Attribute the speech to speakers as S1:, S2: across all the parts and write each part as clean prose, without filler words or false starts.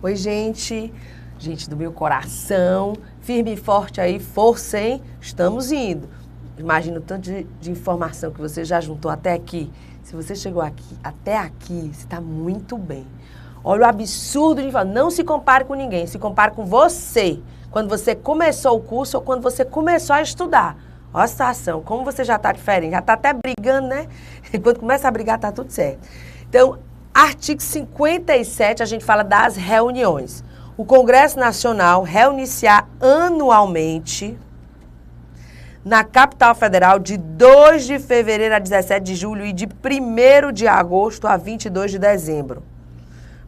S1: Oi, gente do meu coração, firme e forte aí, força, hein? Estamos indo. Imagina o tanto de informação que você já juntou até aqui. Se você chegou aqui, até aqui, você está muito bem. Olha o absurdo de informação. Não se compare com ninguém, se compare com você. Quando você começou o curso ou quando você começou a estudar. Olha a situação, como você já está diferente, já está até brigando, né? E quando começa a brigar, está tudo certo. Então, artigo 57, a gente fala das reuniões. O Congresso Nacional reunir-se-á anualmente na capital federal de 2 de fevereiro a 17 de julho e de 1º de agosto a 22 de dezembro.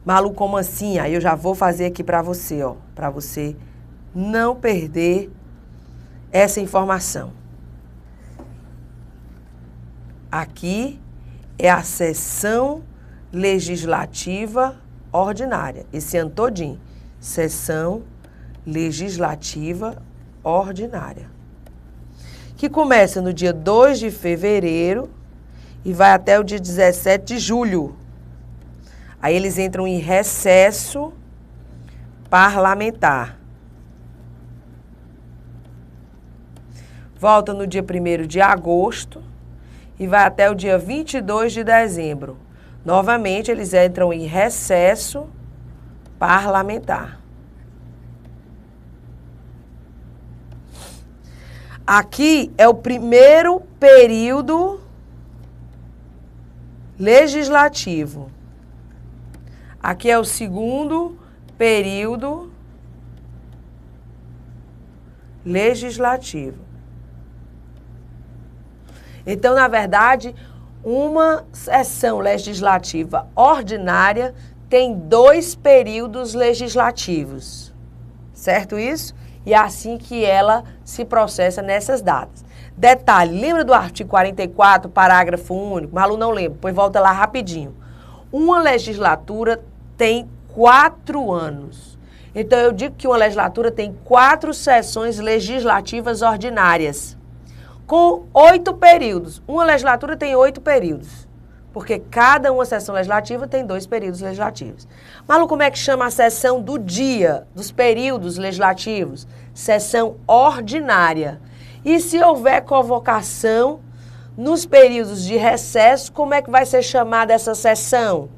S1: Malu, como assim? Aí eu já vou fazer aqui para você, ó, para você não perder essa informação. Aqui é a sessão legislativa ordinária, esse ano todinho. Sessão legislativa ordinária, que começa no dia 2 de fevereiro e vai até o dia 17 de julho. Aí eles entram em recesso parlamentar. Volta no dia 1º de agosto e vai até o dia 22 de dezembro. Novamente, eles entram em recesso parlamentar. Aqui é o primeiro período legislativo. Aqui é o segundo período legislativo. Então, na verdade, uma sessão legislativa ordinária tem 2 períodos legislativos. Certo isso? E é assim que ela se processa nessas datas. Detalhe, lembra do artigo 44, parágrafo único? Malu não lembra, pois volta lá rapidinho. Uma legislatura tem 4 anos. Então, eu digo que uma legislatura tem 4 sessões legislativas ordinárias, com 8 períodos. Uma legislatura tem 8 períodos, porque cada uma sessão legislativa tem 2 períodos legislativos. Malu, como é que chama a sessão do dia, dos períodos legislativos? Sessão ordinária. E se houver convocação nos períodos de recesso, como é que vai ser chamada essa sessão?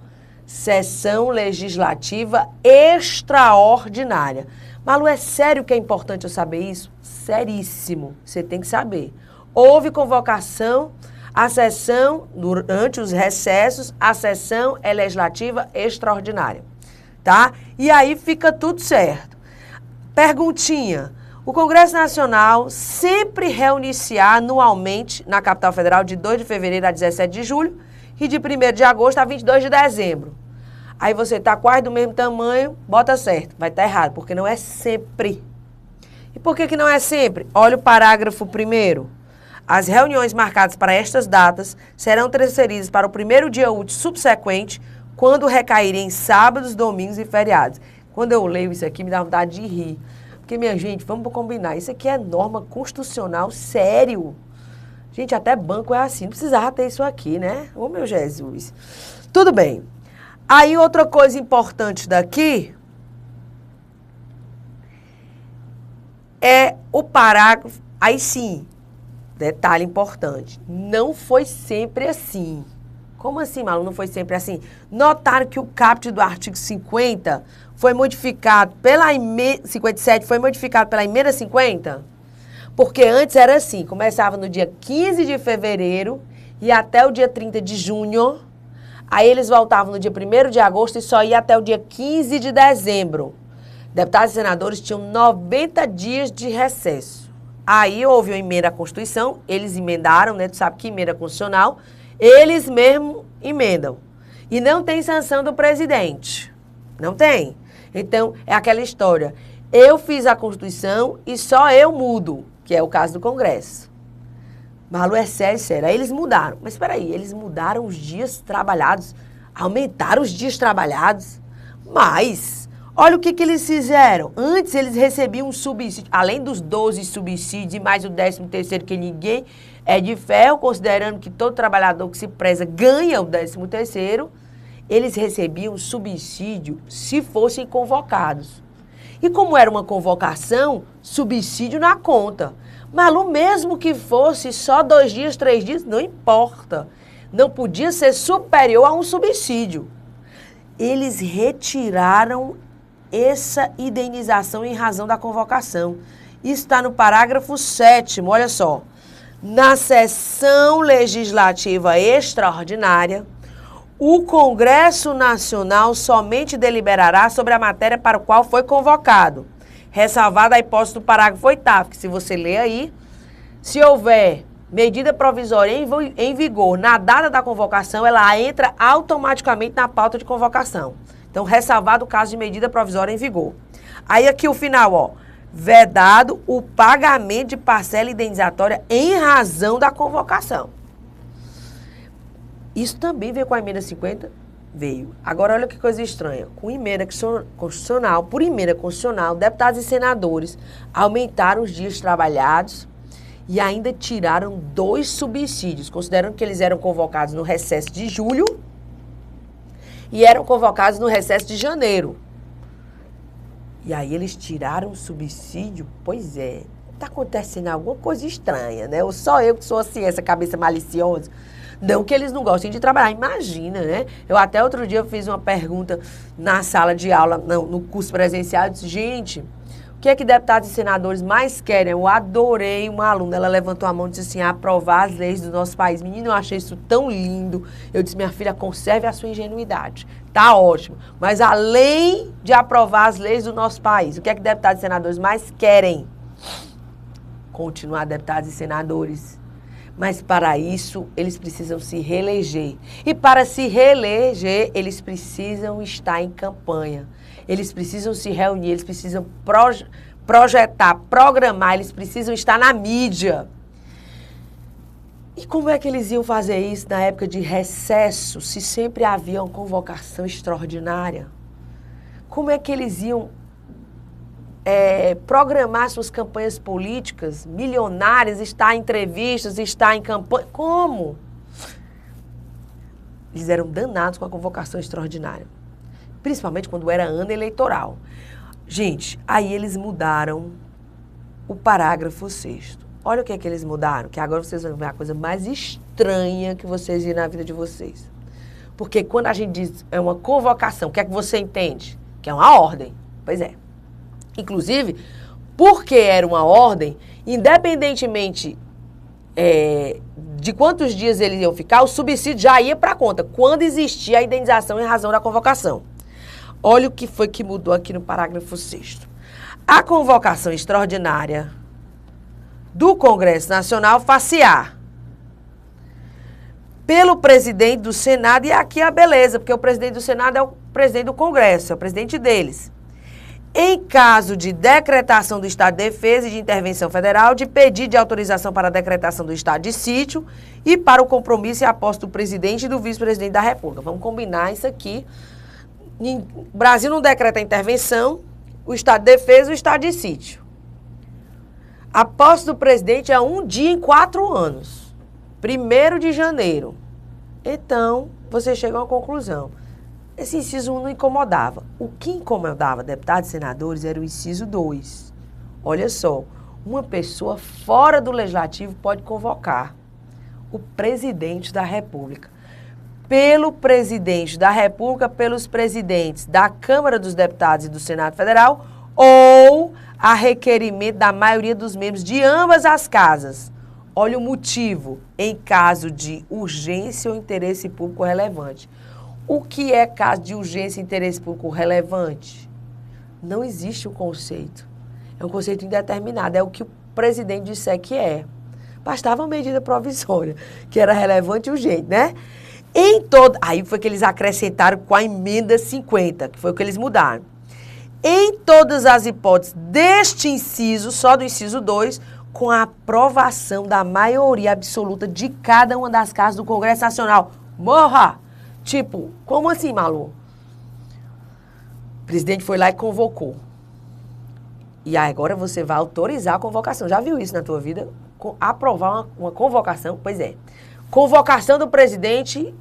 S1: Sessão legislativa extraordinária. Malu, é sério que é importante eu saber isso? Seríssimo. Você tem que saber. Houve convocação, a sessão, durante os recessos, a sessão é legislativa extraordinária, tá? E aí fica tudo certo. Perguntinha, o Congresso Nacional sempre reunir-se-á anualmente na capital federal de 2 de fevereiro a 17 de julho e de 1º de agosto a 22 de dezembro. Aí você tá quase do mesmo tamanho, bota certo, vai estar errado, porque não é sempre. E por que não é sempre? Olha o parágrafo 1º. As reuniões marcadas para estas datas serão transferidas para o 1º dia útil subsequente, quando recaírem em sábados, domingos e feriados. Quando eu leio isso aqui, me dá vontade de rir. Porque, minha gente, vamos combinar, isso aqui é norma constitucional, sério. Gente, até banco é assim, não precisava ter isso aqui, né? Ô, meu Jesus. Tudo bem. Aí, outra coisa importante daqui é o parágrafo, aí sim, detalhe importante, não foi sempre assim. Como assim, Malu, não foi sempre assim? Notaram que o caput do artigo 50 foi modificado pela emenda 57, foi modificado pela emenda 50? Porque antes era assim, começava no dia 15 de fevereiro e até o dia 30 de junho, aí eles voltavam no dia 1º de agosto e só ia até o dia 15 de dezembro. Deputados e senadores tinham 90 dias de recesso. Aí houve uma emenda à Constituição, eles emendaram, né? Tu sabe que emenda constitucional, eles mesmos emendam. E não tem sanção do presidente. Não tem. Então, é aquela história. Eu fiz a Constituição e só eu mudo, que é o caso do Congresso. Malu, é sério, sério. Aí eles mudaram. Mas espera aí, eles mudaram os dias trabalhados, aumentaram os dias trabalhados, mas... Olha o que eles fizeram. Antes eles recebiam um subsídio, além dos 12 subsídios e mais o 13º que ninguém é de ferro, considerando que todo trabalhador que se preza ganha o 13º, eles recebiam subsídio se fossem convocados. E como era uma convocação, subsídio na conta. Malu, mesmo que fosse só 2 dias, 3 dias, não importa. Não podia ser superior a um subsídio. Eles retiraram essa indenização em razão da convocação. Isso está no parágrafo 7º, olha só. Na sessão legislativa extraordinária, o Congresso Nacional somente deliberará sobre a matéria para a qual foi convocado, ressalvada a hipótese do parágrafo 8º, que se você ler aí, se houver medida provisória em vigor na data da convocação, ela entra automaticamente na pauta de convocação. Então, ressalvado o caso de medida provisória em vigor. Aí aqui o final, ó, vedado o pagamento de parcela indenizatória em razão da convocação. Isso também veio com a emenda 50? Veio. Agora, olha que coisa estranha. Com emenda constitucional, por emenda constitucional, deputados e senadores aumentaram os dias trabalhados e ainda tiraram 2 subsídios, considerando que eles eram convocados no recesso de julho e eram convocados no recesso de janeiro. E aí eles tiraram o subsídio? Pois é, está acontecendo alguma coisa estranha, né? Ou só eu que sou assim, essa cabeça maliciosa. Não que eles não gostem de trabalhar, imagina, né? Eu até outro dia fiz uma pergunta na sala de aula, no curso presencial, eu disse, gente, o que é que deputados e senadores mais querem? Eu adorei uma aluna, ela levantou a mão e disse assim, aprovar as leis do nosso país. Menino, eu achei isso tão lindo. Eu disse, minha filha, conserve a sua ingenuidade. Tá ótimo. Mas além de aprovar as leis do nosso país, o que é que deputados e senadores mais querem? Continuar deputados e senadores. Mas para isso, eles precisam se reeleger. E para se reeleger, eles precisam estar em campanha. Eles precisam se reunir, eles precisam projetar, programar, eles precisam estar na mídia. E como é que eles iam fazer isso na época de recesso, se sempre havia uma convocação extraordinária? Como é que eles iam programar suas campanhas políticas, milionárias, estar em entrevistas, estar em campanha? Como? Eles eram danados com a convocação extraordinária. Principalmente quando era ano eleitoral. Gente, aí eles mudaram o parágrafo 6º. Olha o que é que eles mudaram, que agora vocês vão ver a coisa mais estranha que vocês viram na vida de vocês. Porque quando a gente diz é uma convocação, o que é que você entende? Que é uma ordem. Pois é. Inclusive, porque era uma ordem, independentemente de quantos dias eles iam ficar, o subsídio já ia para a conta, quando existia a indenização em razão da convocação. Olha o que foi que mudou aqui no parágrafo 6º. A convocação extraordinária do Congresso Nacional far-se-á pelo presidente do Senado, e aqui é a beleza, porque o presidente do Senado é o presidente do Congresso, é o presidente deles. Em caso de decretação do estado de defesa e de intervenção federal, de pedido de autorização para a decretação do estado de sítio e para o compromisso e a posse do presidente e do vice-presidente da República. Vamos combinar isso aqui. O Brasil não decreta a intervenção, o estado de defesa e o estado de sítio. A posse do presidente é 1 dia em 4 anos. 1º de janeiro. Então, você chega a uma conclusão. Esse inciso 1 não incomodava. O que incomodava deputados e senadores era o inciso 2. Olha só, uma pessoa fora do legislativo pode convocar o presidente da República. Pelo presidente da República, pelos presidentes da Câmara dos Deputados e do Senado Federal, ou a requerimento da maioria dos membros de ambas as casas. Olha o motivo, em caso de urgência ou interesse público relevante. O que é caso de urgência e interesse público relevante? Não existe o conceito. É um conceito indeterminado, é o que o presidente disser que é. Bastava uma medida provisória, que era relevante e urgente, né? Aí foi que eles acrescentaram com a emenda 50, que foi o que eles mudaram. Em todas as hipóteses deste inciso, só do inciso 2, com a aprovação da maioria absoluta de cada uma das casas do Congresso Nacional. Morra! Tipo, como assim, Malu? O presidente foi lá e convocou. E agora você vai autorizar a convocação. Já viu isso na tua vida? Aprovar uma convocação? Pois é. Convocação do presidente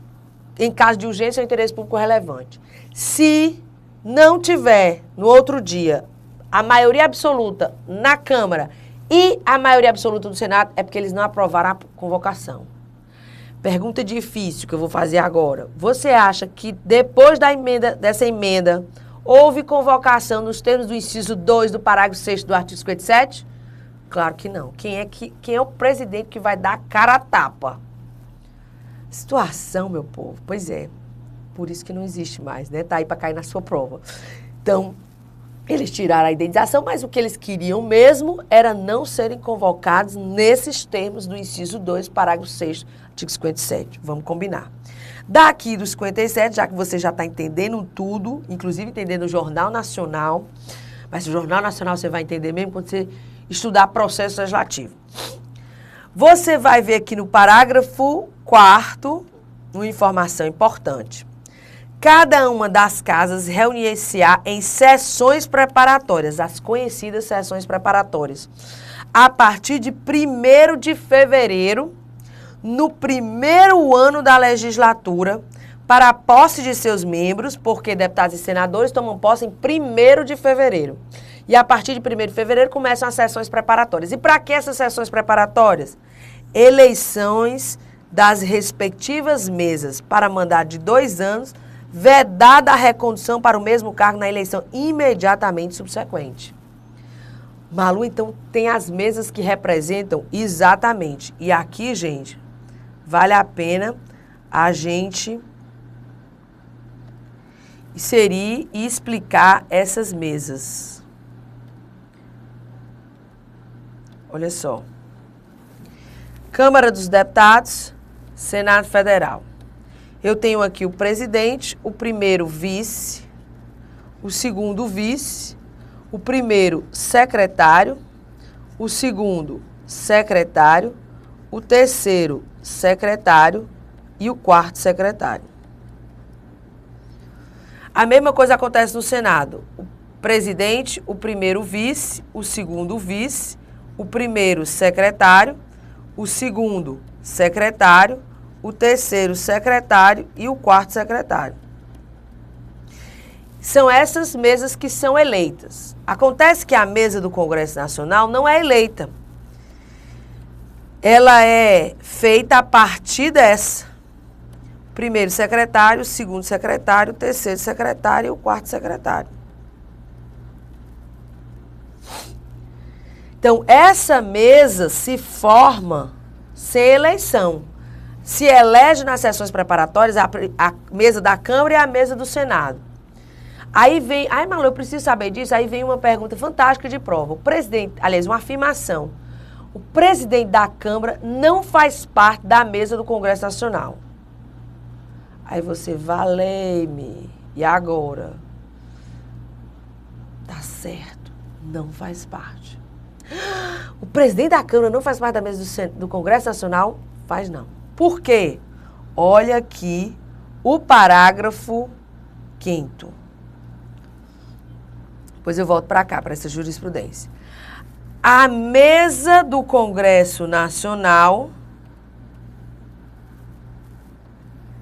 S1: em caso de urgência ou interesse público relevante. Se não tiver, no outro dia, a maioria absoluta na Câmara e a maioria absoluta do Senado, é porque eles não aprovaram a convocação. Pergunta difícil que eu vou fazer agora. Você acha que depois dessa emenda, houve convocação nos termos do inciso 2 do parágrafo 6º do artigo 57? Claro que não. Quem é o presidente que vai dar a cara a tapa? Situação, meu povo. Pois é. Por isso que não existe mais, né? Tá aí para cair na sua prova. Então, eles tiraram a indenização, mas o que eles queriam mesmo era não serem convocados nesses termos do inciso 2, parágrafo 6º, artigo 57. Vamos combinar. Daqui do 57, já que você já está entendendo tudo, inclusive entendendo o Jornal Nacional, mas o Jornal Nacional você vai entender mesmo quando você estudar processo legislativo. Você vai ver aqui no parágrafo 4º uma informação importante. Cada uma das casas reunir-se-á em sessões preparatórias, as conhecidas sessões preparatórias, a partir de 1º de fevereiro, no primeiro ano da legislatura, para a posse de seus membros, porque deputados e senadores tomam posse em 1º de fevereiro. E a partir de 1º de fevereiro começam as sessões preparatórias. E para que essas sessões preparatórias? Eleições das respectivas mesas para mandato de 2 anos, vedada a recondução para o mesmo cargo na eleição imediatamente subsequente. Malu, então, tem as mesas que representam exatamente. E aqui, gente, vale a pena a gente inserir e explicar essas mesas. Olha só. Câmara dos Deputados, Senado Federal. Eu tenho aqui o presidente, o primeiro vice, o segundo vice, o primeiro secretário, o segundo secretário, o terceiro secretário e o quarto secretário. A mesma coisa acontece no Senado. O presidente, o primeiro vice, o segundo vice, o primeiro secretário, o segundo secretário, o terceiro secretário e o quarto secretário. São essas mesas que são eleitas. Acontece que a mesa do Congresso Nacional não é eleita. Ela é feita a partir dessa. Primeiro secretário, segundo secretário, terceiro secretário e o quarto secretário. Então, essa mesa se forma sem eleição. Se elege nas sessões preparatórias a mesa da Câmara e a mesa do Senado. Aí vem, Malu, eu preciso saber disso, aí vem uma pergunta fantástica de prova. O presidente, aliás, uma afirmação. O presidente da Câmara não faz parte da mesa do Congresso Nacional. Aí você, valei-me, e agora? Tá certo, não faz parte. O presidente da Câmara não faz parte da mesa do Congresso Nacional? Faz não. Por quê? Olha aqui o parágrafo 5º. Depois eu volto para cá, para essa jurisprudência. A mesa do Congresso Nacional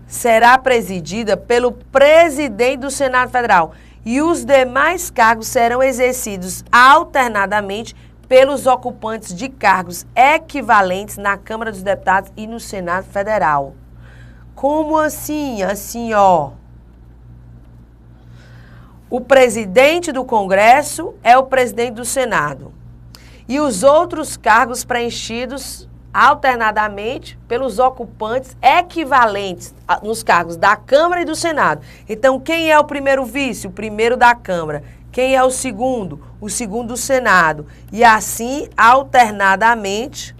S1: será presidida pelo presidente do Senado Federal e os demais cargos serão exercidos alternadamente pelos ocupantes de cargos equivalentes na Câmara dos Deputados e no Senado Federal. Como assim? Assim, ó. O presidente do Congresso é o presidente do Senado. E os outros cargos preenchidos alternadamente pelos ocupantes equivalentes nos cargos da Câmara e do Senado. Então, quem é o primeiro vice? O primeiro da Câmara. Quem é o segundo? O segundo do Senado. E assim, alternadamente,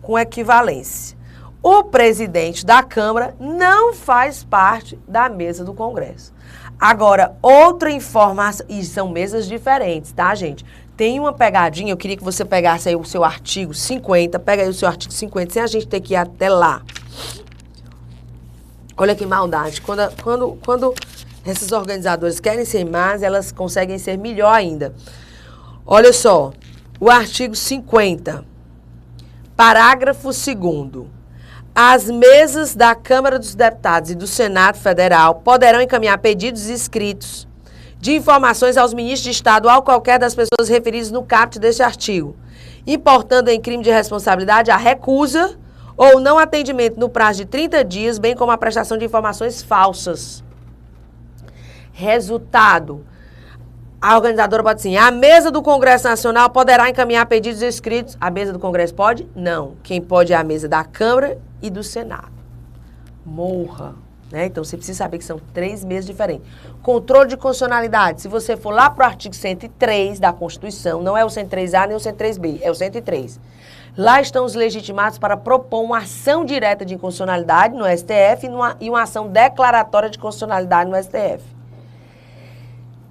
S1: com equivalência. O presidente da Câmara não faz parte da mesa do Congresso. Agora, outra informação, e são mesas diferentes, tá, gente? Tem uma pegadinha, eu queria que você pegasse aí o seu artigo 50, pega aí o seu artigo 50, sem a gente ter que ir até lá. Olha que maldade, quando esses organizadores querem ser más, elas conseguem ser melhor ainda. Olha só, o artigo 50, parágrafo 2º. As mesas da Câmara dos Deputados e do Senado Federal poderão encaminhar pedidos escritos de informações aos ministros de Estado ou a qualquer das pessoas referidas no caput deste artigo, importando em crime de responsabilidade a recusa ou não atendimento no prazo de 30 dias, bem como a prestação de informações falsas. Resultado. A organizadora pode dizer, a mesa do Congresso Nacional poderá encaminhar pedidos escritos. A mesa do Congresso pode? Não. Quem pode é a mesa da Câmara e do Senado. Morra. Né? Então, você precisa saber que são 3 mesas diferentes. Controle de constitucionalidade. Se você for lá para o artigo 103 da Constituição, não é o 103A nem o 103B, é o 103. Lá estão os legitimados para propor uma ação direta de inconstitucionalidade no STF e uma ação declaratória de constitucionalidade no STF.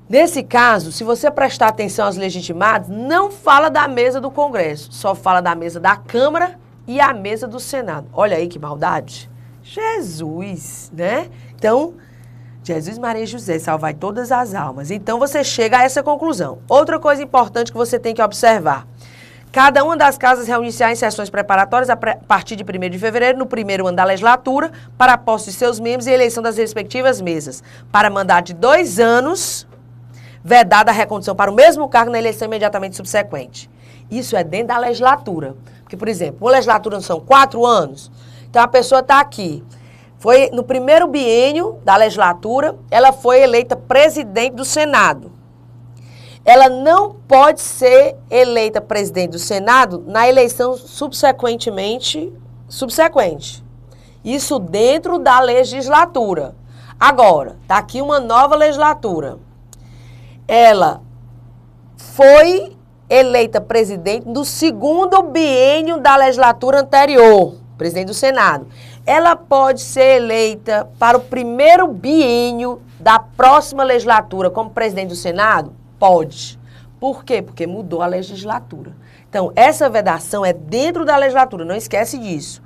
S1: Nesse caso, se você prestar atenção aos legitimados, não fala da mesa do Congresso, só fala da mesa da Câmara e a mesa do Senado. Olha aí que maldade. Jesus, né? Então, Jesus, Maria e José, salvai todas as almas. Então, você chega a essa conclusão. Outra coisa importante que você tem que observar. Cada uma das casas reunir-se-á em sessões preparatórias a partir de 1º de fevereiro, no primeiro ano da legislatura, para a posse de seus membros e eleição das respectivas mesas, para mandato de 2 anos... vedada a recondução para o mesmo cargo na eleição imediatamente subsequente. Isso é dentro da legislatura. Porque, por exemplo, uma legislatura são 4 anos. Então, a pessoa está aqui. Foi no primeiro biênio da legislatura, ela foi eleita presidente do Senado. Ela não pode ser eleita presidente do Senado na eleição subsequente. Isso dentro da legislatura. Agora, está aqui uma nova legislatura. Ela foi eleita presidente do 2º biênio da legislatura anterior, presidente do Senado. Ela pode ser eleita para o 1º biênio da próxima legislatura como presidente do Senado? Pode. Por quê? Porque mudou a legislatura. Então, essa vedação é dentro da legislatura, não esquece disso.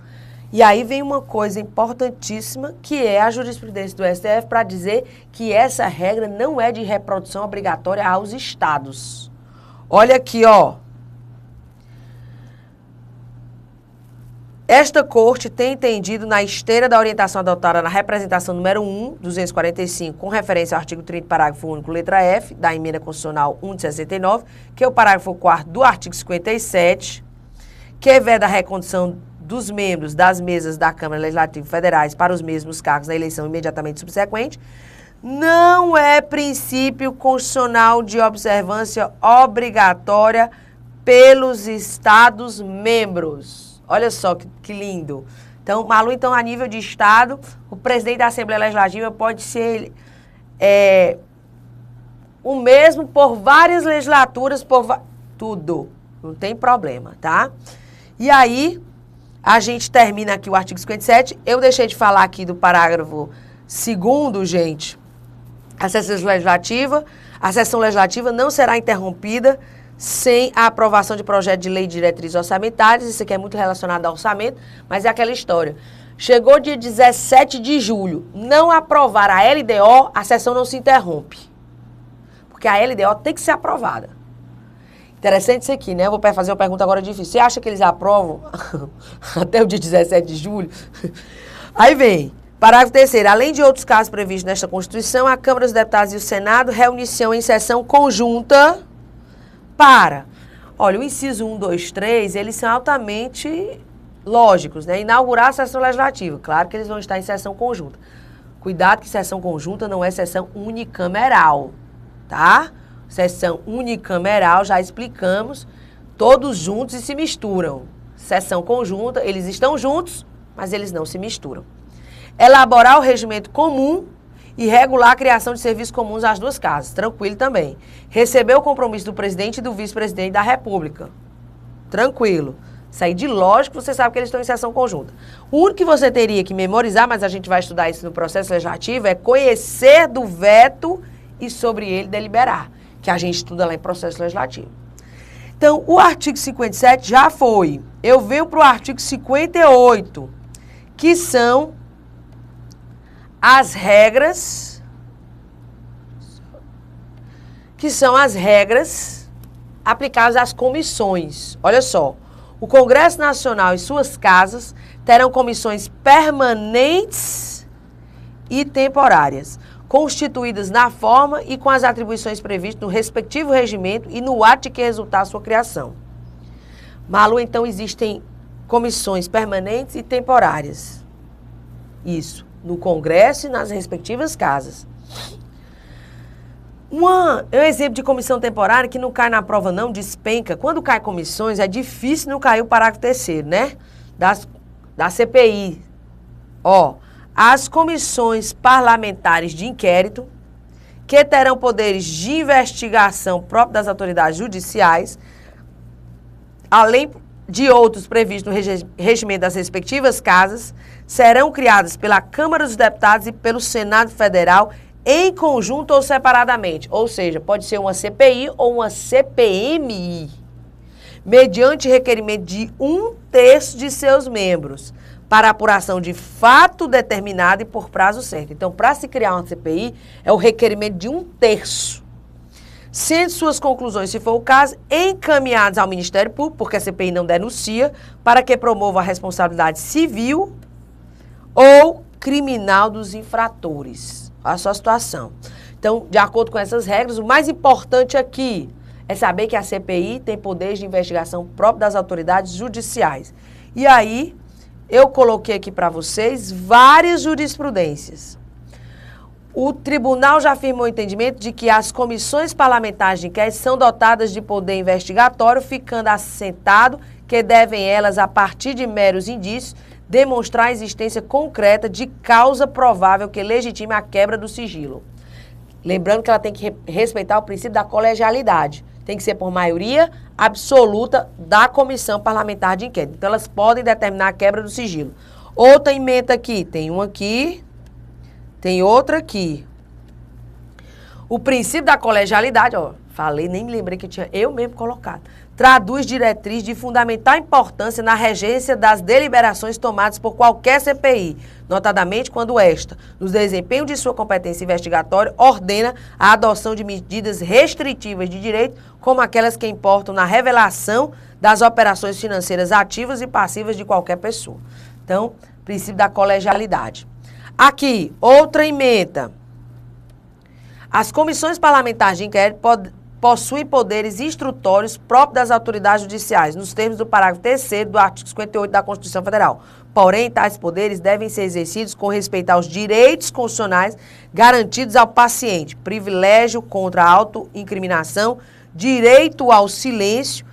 S1: E aí vem uma coisa importantíssima, que é a jurisprudência do STF para dizer que essa regra não é de reprodução obrigatória aos estados. Olha aqui, ó. Esta corte tem entendido na esteira da orientação adotada na representação número 1, 245, com referência ao artigo 30, parágrafo único, letra F, da emenda constitucional 1 de 69, que é o parágrafo 4º do artigo 57, que veda a recondução dos membros das mesas da Câmara Legislativa Federais para os mesmos cargos na eleição imediatamente subsequente, não é princípio constitucional de observância obrigatória pelos Estados membros. Olha só que lindo. Então, Malu, então, a nível de Estado, o presidente da Assembleia Legislativa pode ser o mesmo por várias legislaturas, tudo. Não tem problema, tá? E aí, a gente termina aqui o artigo 57. Eu deixei de falar aqui do parágrafo 2º, gente. A sessão legislativa não será interrompida sem a aprovação de projeto de lei de diretrizes orçamentárias. Isso aqui é muito relacionado ao orçamento, mas é aquela história. Chegou dia 17 de julho, não aprovar a LDO, a sessão não se interrompe. Porque a LDO tem que ser aprovada. Interessante isso aqui, né? Eu vou fazer uma pergunta agora difícil. Você acha que eles aprovam até o dia 17 de julho? Aí vem, parágrafo 3º. Além de outros casos previstos nesta Constituição, a Câmara dos Deputados e o Senado reunir-se-ão em sessão conjunta para... Olha, o inciso 1, 2, 3, eles são altamente lógicos, né? Inaugurar a sessão legislativa. Claro que eles vão estar em sessão conjunta. Cuidado que sessão conjunta não é sessão unicameral, tá? Sessão unicameral, já explicamos, todos juntos e se misturam. Sessão conjunta, eles estão juntos, mas eles não se misturam. Elaborar o regimento comum e regular a criação de serviços comuns às duas casas. Tranquilo também. Receber o compromisso do presidente e do vice-presidente da República. Tranquilo. Isso aí de lógico, você sabe que eles estão em sessão conjunta. O único que você teria que memorizar, mas a gente vai estudar isso no processo legislativo, é conhecer do veto e sobre ele deliberar, que a gente estuda lá em processo legislativo. Então, o artigo 57 já foi. Eu venho para o artigo 58, que são as regras, aplicáveis às comissões. Olha só, O Congresso Nacional e suas casas terão comissões permanentes e temporárias, constituídas na forma e com as atribuições previstas no respectivo regimento e no ato de que resultar a sua criação. Malu, então, existem comissões permanentes e temporárias. Isso, no Congresso e nas respectivas casas. Um exemplo de comissão temporária que não cai na prova não, despenca. Quando cai comissões, é difícil não cair o parágrafo 3º, né? Da CPI. Ó, as comissões parlamentares de inquérito, que terão poderes de investigação próprios das autoridades judiciais, além de outros previstos no regimento das respectivas casas, serão criadas pela Câmara dos Deputados e pelo Senado Federal em conjunto ou separadamente. Ou seja, pode ser uma CPI ou uma CPMI, mediante requerimento de 1/3 de seus membros, para apuração de fato determinado e por prazo certo. Então, para se criar uma CPI, é o requerimento de 1/3. Sendo suas conclusões, se for o caso, encaminhadas ao Ministério Público, porque a CPI não denuncia, para que promova a responsabilidade civil ou criminal dos infratores. Olha a sua situação. Então, de acordo com essas regras, o mais importante aqui é saber que a CPI tem poderes de investigação próprio das autoridades judiciais. E aí, eu coloquei aqui para vocês várias jurisprudências. O tribunal já afirmou o entendimento de que as comissões parlamentares de inquérito são dotadas de poder investigatório, ficando assentado que devem elas, a partir de meros indícios, demonstrar a existência concreta de causa provável que legitime a quebra do sigilo. Lembrando que ela tem que respeitar o princípio da colegialidade. Tem que ser por maioria absoluta da comissão parlamentar de inquérito. Então, elas podem determinar a quebra do sigilo. Outra emenda aqui, tem uma aqui, tem outra aqui. O princípio da colegialidade, ó, falei, nem me lembrei que tinha eu mesmo colocado, traduz diretriz de fundamental importância na regência das deliberações tomadas por qualquer CPI, notadamente quando esta, no desempenho de sua competência investigatória, ordena a adoção de medidas restritivas de direito, como aquelas que importam na revelação das operações financeiras ativas e passivas de qualquer pessoa. Então, princípio da colegialidade. Aqui, outra emenda. As comissões parlamentares de inquérito possuem poderes instrutórios próprios das autoridades judiciais, nos termos do parágrafo 3º do artigo 58 da Constituição Federal. Porém, tais poderes devem ser exercidos com respeito aos direitos constitucionais garantidos ao paciente, privilégio contra a autoincriminação, direito ao silêncio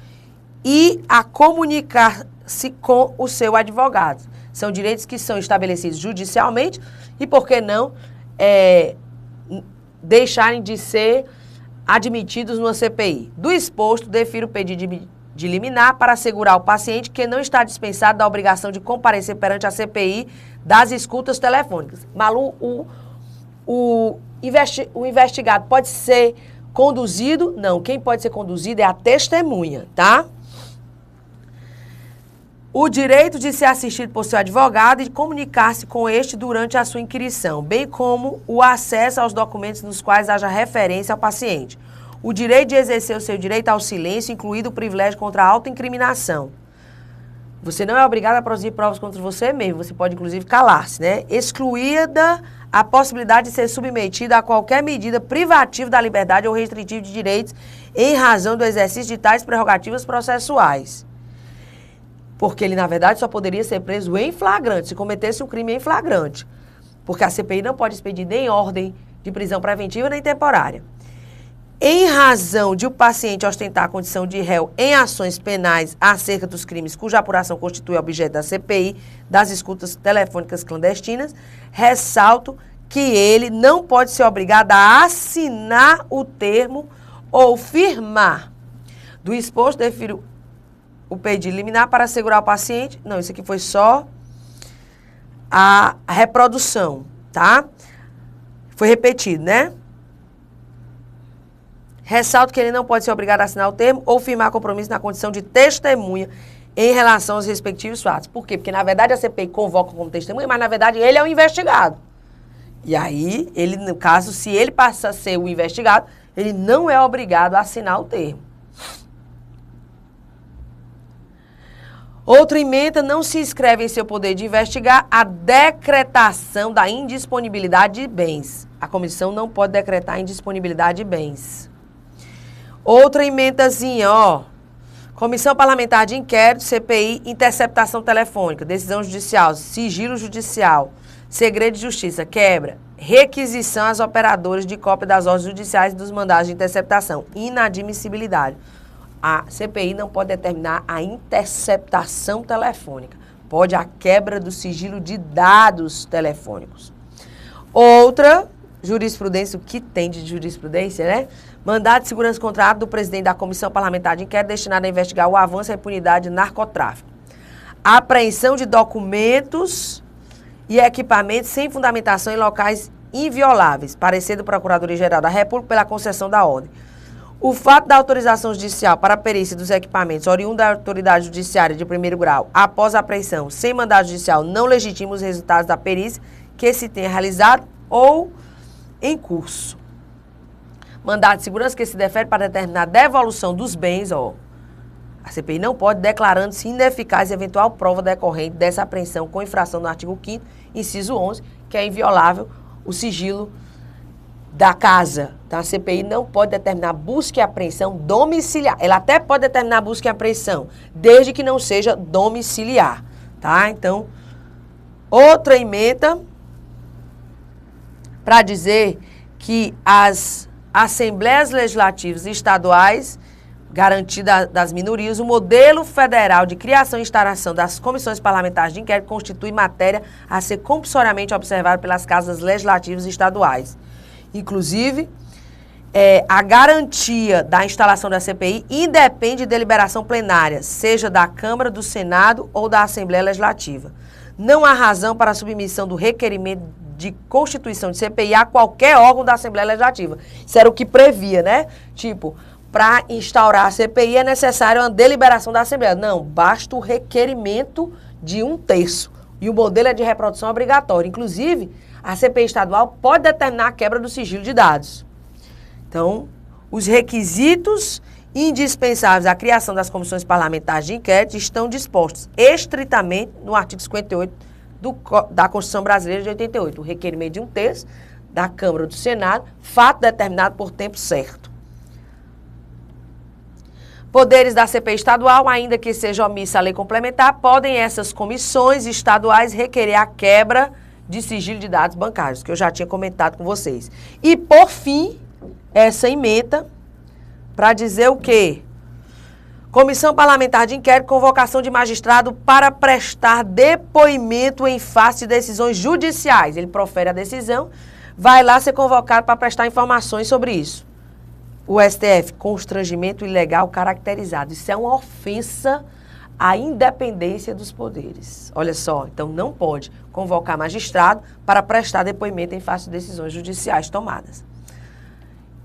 S1: e a comunicar-se com o seu advogado. São direitos que são estabelecidos judicialmente e, por que não, deixarem de ser admitidos numa CPI. Do exposto, defiro o pedido de liminar para assegurar ao paciente que não está dispensado da obrigação de comparecer perante a CPI das escutas telefônicas. Malu, o investigado pode ser conduzido? Não, quem pode ser conduzido é a testemunha, tá? O direito de ser assistido por seu advogado e de comunicar-se com este durante a sua inquirição, bem como o acesso aos documentos nos quais haja referência ao paciente. O direito de exercer o seu direito ao silêncio, incluído o privilégio contra a autoincriminação. Você não é obrigado a produzir provas contra você mesmo, você pode inclusive calar-se, né? Excluída a possibilidade de ser submetida a qualquer medida privativa da liberdade ou restritiva de direitos em razão do exercício de tais prerrogativas processuais. Porque ele, na verdade, só poderia ser preso em flagrante, se cometesse um crime em flagrante. Porque a CPI não pode expedir nem ordem de prisão preventiva nem temporária. Em razão de o paciente ostentar a condição de réu em ações penais acerca dos crimes cuja apuração constitui objeto da CPI, das escutas telefônicas clandestinas, ressalto que ele não pode ser obrigado a assinar o termo ou firmar. Do exposto, defiro o pedido liminar para assegurar ao paciente. Não, isso aqui foi só a reprodução, tá? Foi repetido, né? Ressalto que ele não pode ser obrigado a assinar o termo ou firmar compromisso na condição de testemunha em relação aos respectivos fatos. Por quê? Porque, na verdade, a CPI convoca como testemunha, mas, na verdade, ele é o investigado. E aí, ele, no caso, se ele passa a ser o investigado, ele não é obrigado a assinar o termo. Outra emenda não se inscreve em seu poder de investigar a decretação da indisponibilidade de bens. A comissão não pode decretar a indisponibilidade de bens. Outra emendazinha, ó. Comissão Parlamentar de Inquérito, CPI, interceptação telefônica, decisão judicial, sigilo judicial, segredo de justiça, quebra, requisição às operadoras de cópia das ordens judiciais e dos mandados de interceptação, inadmissibilidade. A CPI não pode determinar a interceptação telefônica. Pode a quebra do sigilo de dados telefônicos. Outra jurisprudência, o que tem de jurisprudência, né? Mandado de segurança contrato do presidente da Comissão Parlamentar de Inquérito destinado a investigar o avanço e a impunidade de narcotráfico. Apreensão de documentos e equipamentos sem fundamentação em locais invioláveis. Parecer do Procurador-Geral da República pela concessão da ordem. O fato da autorização judicial para a perícia dos equipamentos oriundo da autoridade judiciária de primeiro grau, após a apreensão, sem mandado judicial, não legitima os resultados da perícia que se tenha realizado ou em curso. Mandado de segurança que se defere para determinar a devolução dos bens, ó. A CPI não pode, declarando-se ineficaz eventual prova decorrente dessa apreensão com infração no artigo 5º, inciso 11, que é inviolável o sigilo da casa. Tá? A CPI não pode determinar busca e apreensão domiciliar. Ela até pode determinar busca e apreensão, desde que não seja domiciliar. Tá? Então, outra emenda para dizer que as Assembleias Legislativas Estaduais, garantida das minorias, o modelo federal de criação e instalação das comissões parlamentares de inquérito constitui matéria a ser compulsoriamente observada pelas casas legislativas estaduais. Inclusive, a garantia da instalação da CPI independe de deliberação plenária, seja da Câmara, do Senado ou da Assembleia Legislativa. Não há razão para a submissão do requerimento de constituição de CPI a qualquer órgão da Assembleia Legislativa. Isso era o que previa, né? Tipo, para instaurar a CPI é necessário uma deliberação da Assembleia. Não, basta o requerimento de 1/3. E o modelo é de reprodução obrigatória. Inclusive, a CPI estadual pode determinar a quebra do sigilo de dados. Então, os requisitos indispensáveis à criação das comissões parlamentares de inquérito estão dispostos estritamente no artigo 58 da Constituição Brasileira de 88. O requerimento de 1/3 da Câmara ou do Senado, fato determinado por tempo certo. Poderes da CPI estadual, ainda que seja omissa a lei complementar, podem essas comissões estaduais requerer a quebra de sigilo de dados bancários, que eu já tinha comentado com vocês. E, por fim, essa emenda para dizer o quê? Comissão Parlamentar de Inquérito, convocação de magistrado para prestar depoimento em face de decisões judiciais. Ele profere a decisão, vai lá ser convocado para prestar informações sobre isso. O STF, constrangimento ilegal caracterizado. Isso é uma ofensa à independência dos poderes. Olha só, então não pode convocar magistrado para prestar depoimento em face de decisões judiciais tomadas.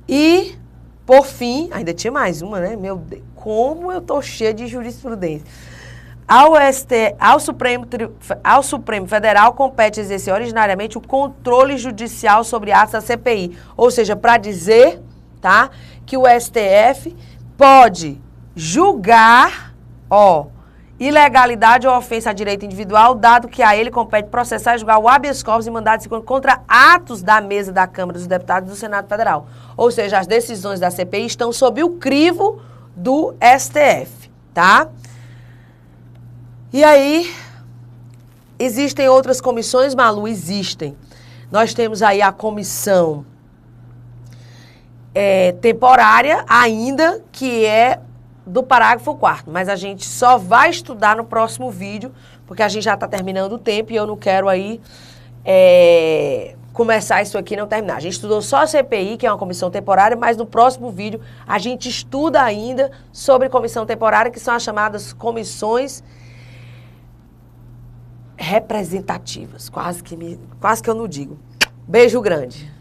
S1: E, por fim, ainda tinha mais uma, né? Meu Deus, como eu tô cheia de jurisprudência. Ao Supremo Federal compete exercer originariamente o controle judicial sobre atos da CPI. Ou seja, para dizer, tá, que o STF pode julgar, ilegalidade ou ofensa a direito individual, dado que a ele compete processar e julgar o habeas corpus e mandado de segurança contra atos da mesa da Câmara dos Deputados e do Senado Federal. Ou seja, as decisões da CPI estão sob o crivo do STF, tá? E aí, existem outras comissões, Malu? Existem. Nós temos aí a comissão temporária ainda, que é do parágrafo 4º, mas a gente só vai estudar no próximo vídeo, porque a gente já está terminando o tempo e eu não quero aí começar isso aqui e não terminar. A gente estudou só a CPI, que é uma comissão temporária, mas no próximo vídeo a gente estuda ainda sobre comissão temporária, que são as chamadas comissões representativas. Quase que eu não digo. Beijo grande.